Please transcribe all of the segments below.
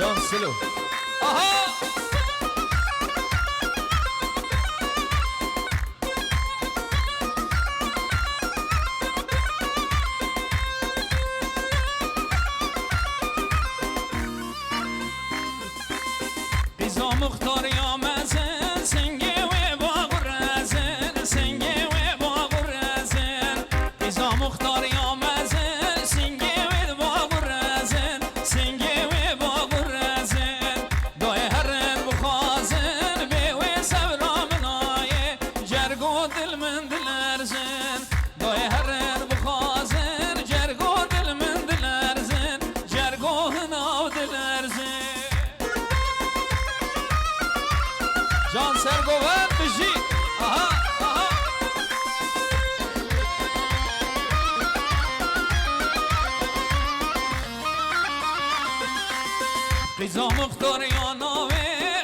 جان سلو آها قیزا مختار یا مزن سنگه و باغ رزن سنگه و باغ رزن قیزا مختار یا مزن سنگه و باغ رزن سنگه و باغ رزن دای هرن بخوازن به و سبرا منایه جرگو دل من دل ارزن دای هرن بخوازن جرگو دل من دل ارزن جرگو هناو دل ارزن جان سرگوون بشی آها آها قیزا مختار یا ناوه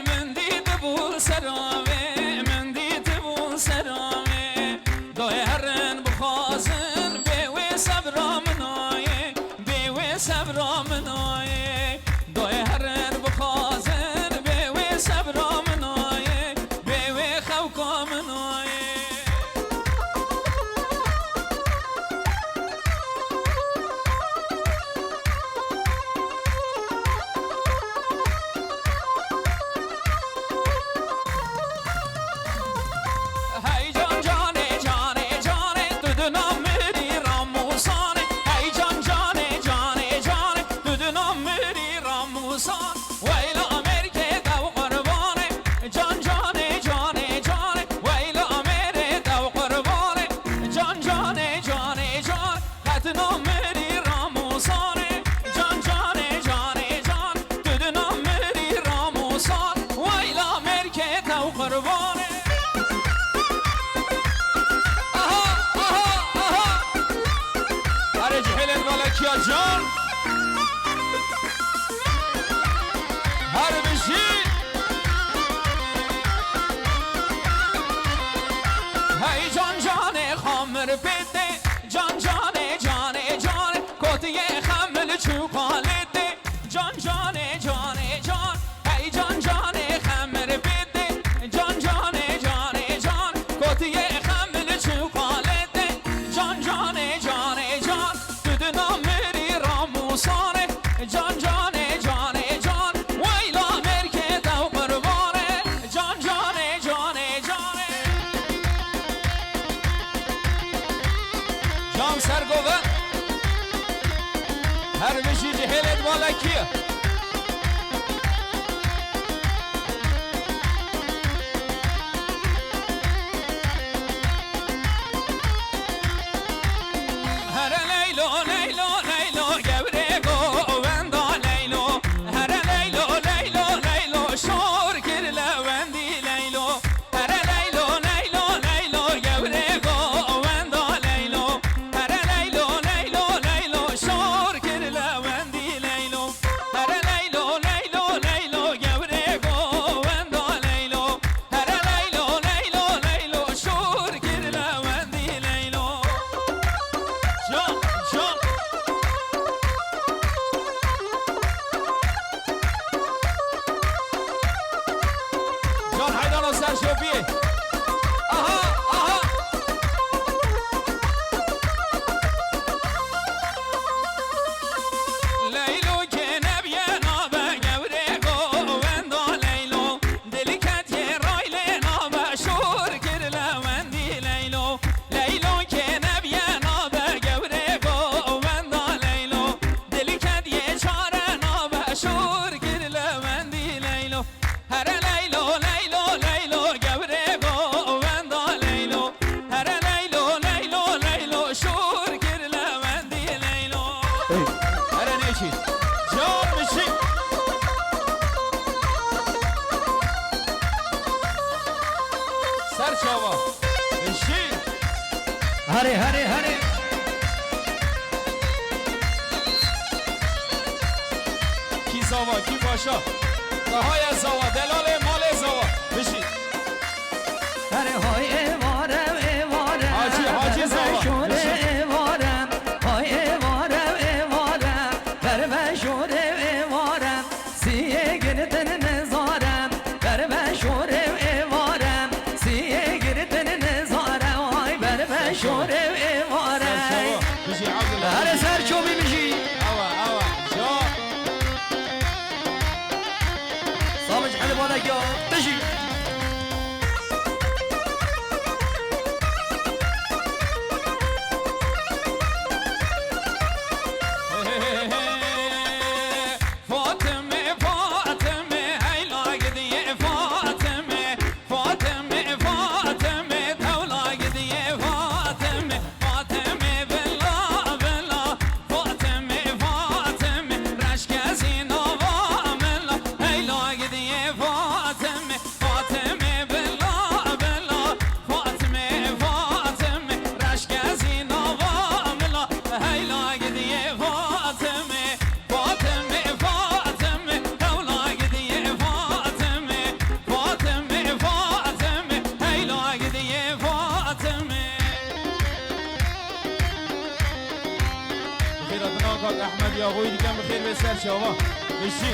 من دید بول سراوه من دید بول سراوه دای هرن بخوازن به و سبرا منایه به و سبرا منایه دای هرن بخوازن به و سبرا منایه به و خوکا منایه هی جان جانه جانه جانه دودنام میری راموسانه هی جان جانه جانه جانه دودنام میری راموسان ویل امریکه دو قربانه جان جانه جانه جانه ویل امریکه دو قربانه جان جانه جانه جان قطنام میری راموسانه جان جانه جانه جان دودنام میری راموسان ویل امریکه دو قربانه جهل الملکیا جان هر بشی هی جان جان خامر بده جان جان جان جان کتی خمل چوکالته جان جان جان جان هی جان جان خمر بده جان جان جان جان کتی خمل چوکالته جان جان جان جان دودنام میری راموسانه جان جان جان جان ویلا مرکه دو قربانه جان جان جان جان جان سرگوه هر بشی جهلت بالا کیه هر لیلو لیلو لیلو گبره گووندا لیلو هر لیلو لیلو لیلو شور کر لوندی لیلو هر لیلو لیلو لیلو گبره گووندا لیلو هر لیلو لیلو لیلو شور کر لوندی لیلو هر لیلو لیلو لیلو گبره گووندا لیلو هر لیلو لیلو لیلو شور کر لوندی لیلو جان جان جان حیدان و سرشوفیه آها آها لیلو که نبیه نابه گوره گووندا لیلو دلی کت یه رایل نابه شور کر لوندی لیلو لیلو که نبیه نابه گوره گووندا لیلو دلی کت یه چاره نابه شور کر لوندی لیلو هر لیلو لیلو لیلو گوره گووندا لیلو هر لیلو لیلو لیلو شور کر لوندی لیلو هر نیچی جان بشی سر چاوا بشی هره هره هره کی زاوا کی باشا نهای زاوا دلال مال زاوا بشی هره های وارم وارم حاجی زاوا شوره وارم های وارم وارم بر شوره وارم سی عبدالله هر سر چوبی بشی اوا اوا جا صامج حد بالك يا بشي فاطمه فاطمه هیلا گدیه فاطمه فاطمه فاطمه تولا گدیه فاطمه فاطمه بلا بلا فاطمه فاطمه رشک زینا واملا هیلا گدیه فاطمه فاطمه بلا بلا فاطمه فاطمه رشک زینا واملا هیلا گدیه فاطمه فاطمه فاطمه تولا گدیه فاطمه فاطمه فاطمه هیلا گدیه فاطمه بخیر ادنا کاک احمد یاغوی دیگه بخیر به سر شما بشی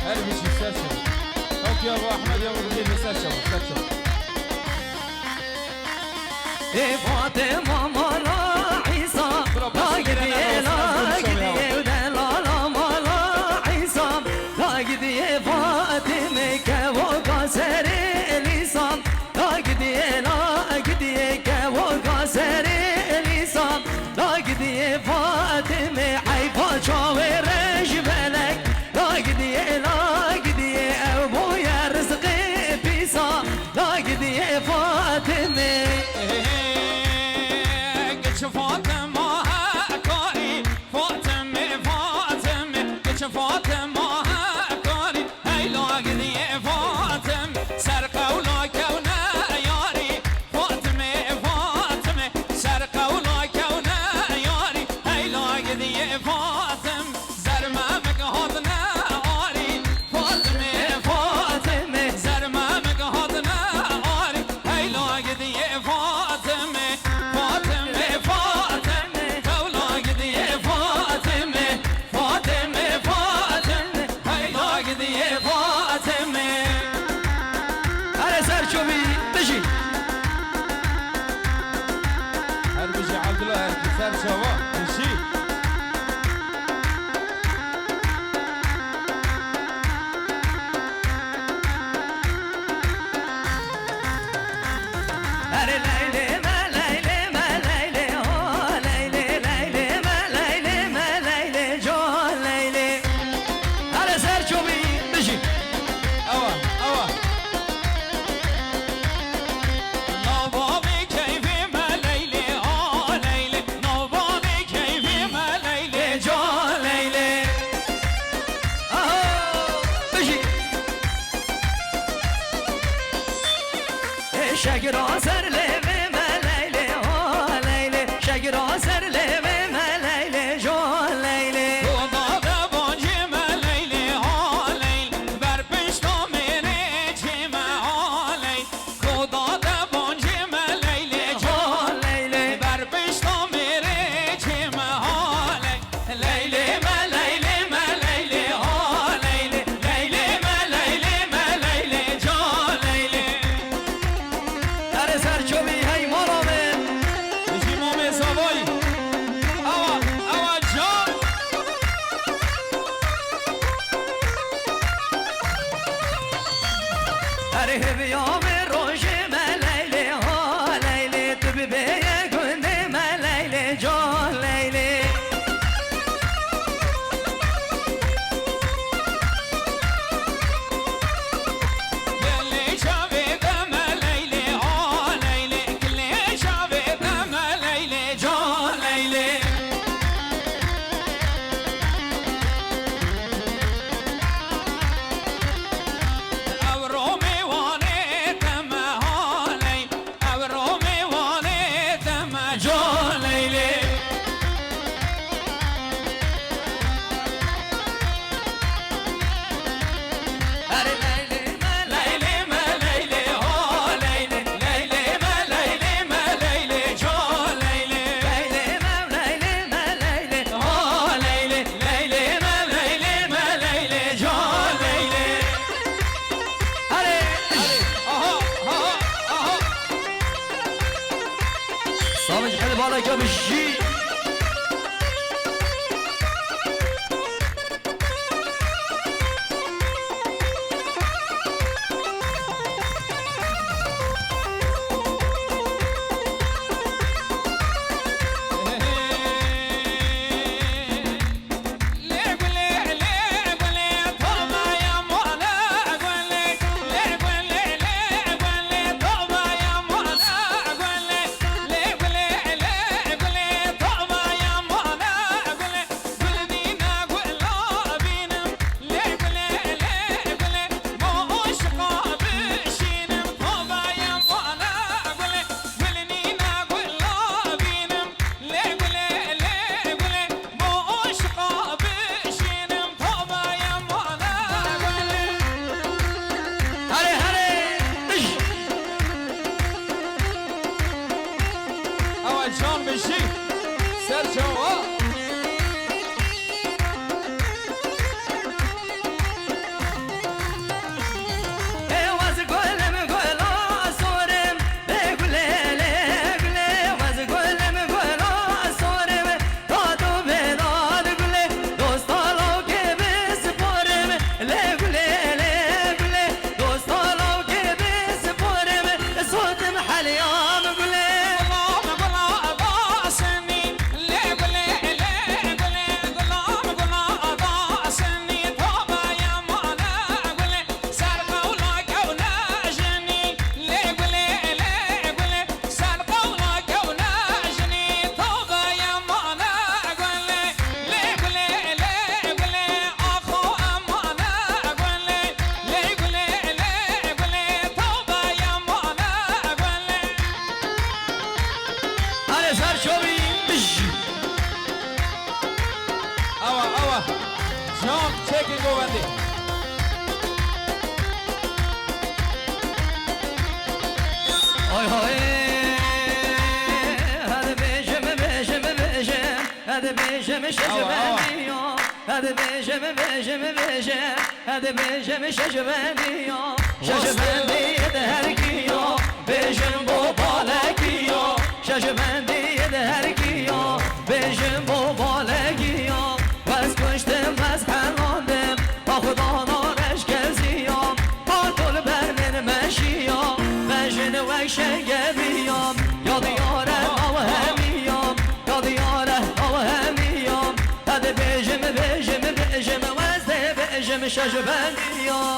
هر بشی سر شما کاک یاغو احمد یاغو بخیر به سر شما سر شما ای فاطمه مالا عیسی لا گدیه لا گدیه لا لا مالا عیسی لا گدیه فاطمه که و قاسر لیسان لا گدیه که و قاسر لیسان لا گدیه فاطمه حیفا چاورش ملک لا گدیه ابو یا رزق پیسا لا گدیه فاطمه گچ فاطمه کاری فاطمه فاطمه گچ فاطمه کاری هیلا گدیه فاطمه سر قولا کونه یاری فاطمه فاطمه سر قولا کونه یاری هیلا گدیه فاطمه زرمه مگهاد نه آری فاطمه فاطمه زرمه مگهاد نه آری هیلا گدیه فاطمه فاطمه فاطمه تولا گدیه فاطمه فاطمه فاطمه هیلا گدیه فاطمه هر سر چوبی بشی هر بشی عبدالله هر سر شوا بشی هر لیلی ما لیلی ما لیلی ها لیلی لیلی ما لیلی ما لیلی جان لیلی هر سر چوبی بشی اوا اوا نوابی کیفی ما لیلی آه لیلی نوابی کیفی ما لیلی جان لیلی آها بشی شگر آسر لیلی ما لیلی ها لیلی شگر آسر لیلی ما لیلی جان لیلی خدا بانجی ما لیلی ها لیلی بر پشتا میره چی ما ها لیلی خدا بانجی ما لیلی جان لیلی بر پشتا میره چی ما ها لیلی ما لیلی ما لیلی ها لیلی لیلی ما لیلی ما لیلی جان لیلی هر سر چوبی هی مرامه بشی مام سوایی صامج حلب عليك يا مشي هذا بيجم شجبانيو هذا بيجم هذا بيجم شجبانيو شجباني يدهركيو بيجم بوبالكيو شجباني يدهركيو بيجم بوبالكيو بس كشتم بس حراندم خدا نارش كزيام هاتول برمن مشيام بجن وشنگبیام یاد یاره آوهمیام یاد یاره آوهمیام هده بجم وزده بجم شجبندیام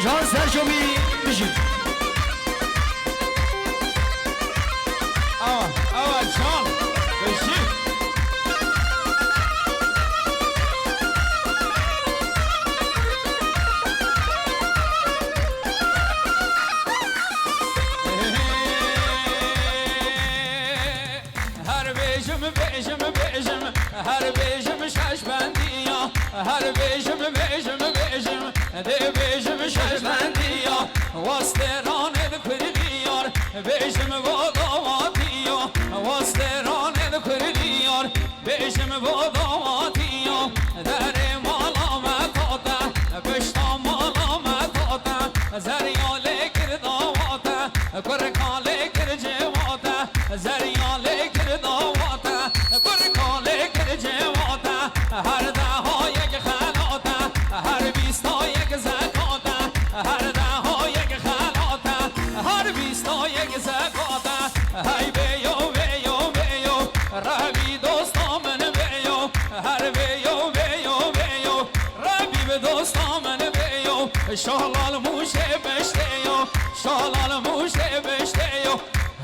جان سرشوی بجم جان بجم هر بیشم شش بندیا هر بیشم ده بیشم شش بندیا وستران دکردیار بیشم باداماتیا وستران دکردیار بیشم باداماتیا در مالامت آتا کشتا مالامت آتا زریاله کرداواتا کرکاله کرجواتا زریاله کرداواتا هر ده یک خلاطه هر 20 یک زکاته هر ده یک خلاطه هر 20 یک زکاته های بیو بیو بیو ربی دوستا من بیو هر بیو بیو بیو ربی به دوستا من بیو شالال موشه بشتیو شالال موشه بشتیو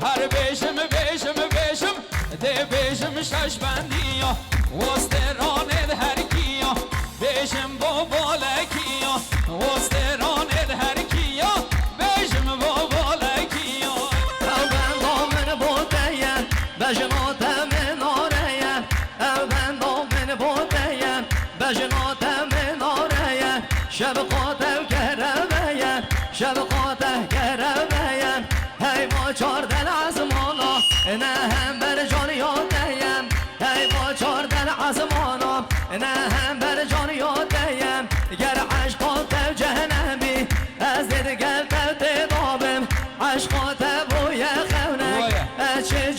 هر بیشم ده بیشم شش بندیو وستران هر کیا بیشم بابالکیا وستران هر کیا بیشم بابالکیا او بندامن بودیم بجناتم ناریم او بندامن بودیم بجناتم ناریم شب قاتم کرمیم شب قاتم کرمیم هی ما چاردن از مالا نه هم بر جان یادیم هی ما چاردن از مالا نه هم بر جان یادیم گر عشقات جهنمی از دیدگل تدابم عشقات بوی خونه چه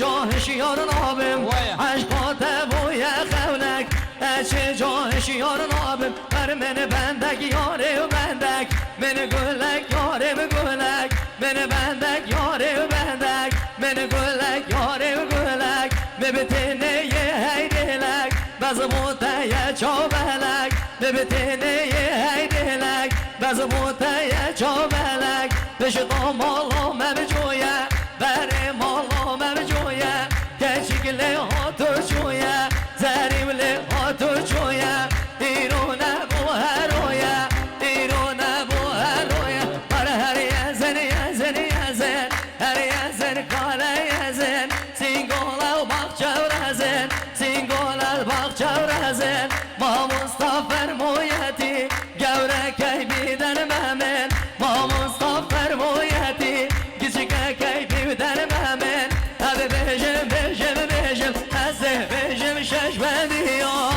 beni bendek yare bendek beni gülek yare gülek beni bendek yare bendek beni gülek yare gülek bebetine ye heydilek bazı mutaya çobelek bebetine ye heydilek bazı mutaya çobelek beşi domolo mevcuya benim oğlum mevcuya geçikli oturcuya zerimli oturcuya İrune bu heroya İrune bu heroya her yezen yezen yezen her yezen kale yezen Singola bak çevrezen Singola bak çevrezen Ma Mustafa moyeti Gevrek eybiden memen Ma Mustafa moyeti Küçük eybiden memen Hadi bejim bejim bejim Hadi bejim şeşmediyor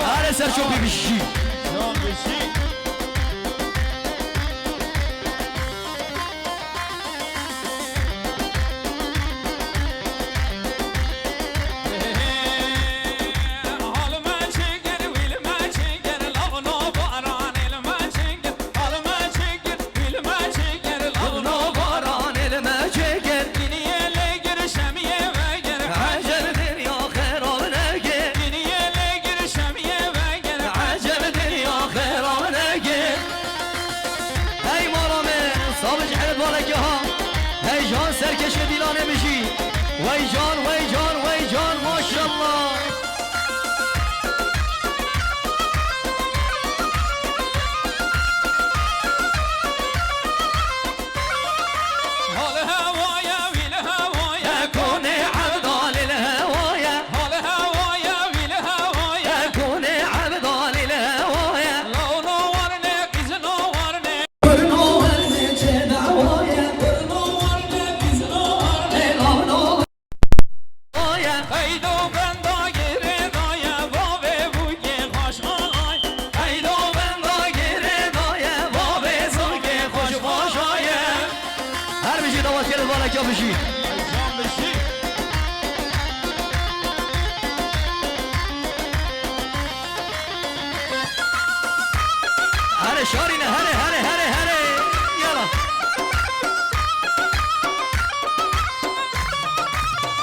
Hadi Serço bebişi Can beşi Halma çeker, vilma çeker, lavno baran elma çeker Halma çeker, vilma çeker, lavno baran elime çeker Diniyele gir, şemiye ve gir Acemdir ya kheral negir Diniyele gir, şemiye ve gir Acemdir ya kheral negir Hey marame sabıc help valaki ha Hey can serkeşe dilane mişi Vay can vay can vay can maşallah Hal havaya, vil havaya Kone abdal الهوايا Hal havaya, vil havaya Kone abdal الهوايا Lavno var ne, bizno var ne Kurno verme cedavoya Kurno var ne, bizno var ne Elavno Oya Haydo benda gire daya Vave buge hoş ay Haydo ben da gire daya Vabe zoke hoş hoş aya Her bir şey davat gelip bana kapışı Can beşi Hare şarine hare hare hare hare Yala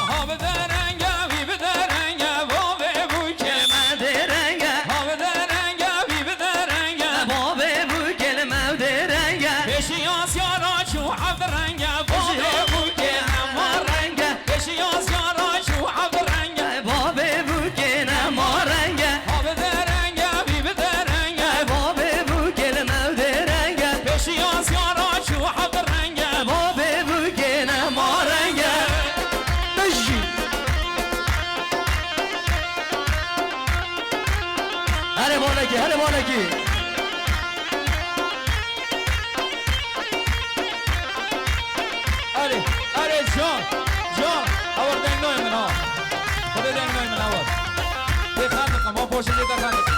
Ha bederenge, vi bederenge Vave buge Mevdirenge Havederenge, vi bederenge Vabe bu kelime direnge Beşi asyara şu havderenge Vave buge Marenge Beşi asyara şu havderenge Vabe bu kene marenge Havederenge, vi bederenge Vabe bu kelime direnge Beşi asyara şu havderenge Vabe bu kene marenge Beşi Hadi bolaki hadi bolaki Hadi, hadi John Avar dengoy men ha Kode dengoy men avar Dekhan dekhan, ma poşe dekhan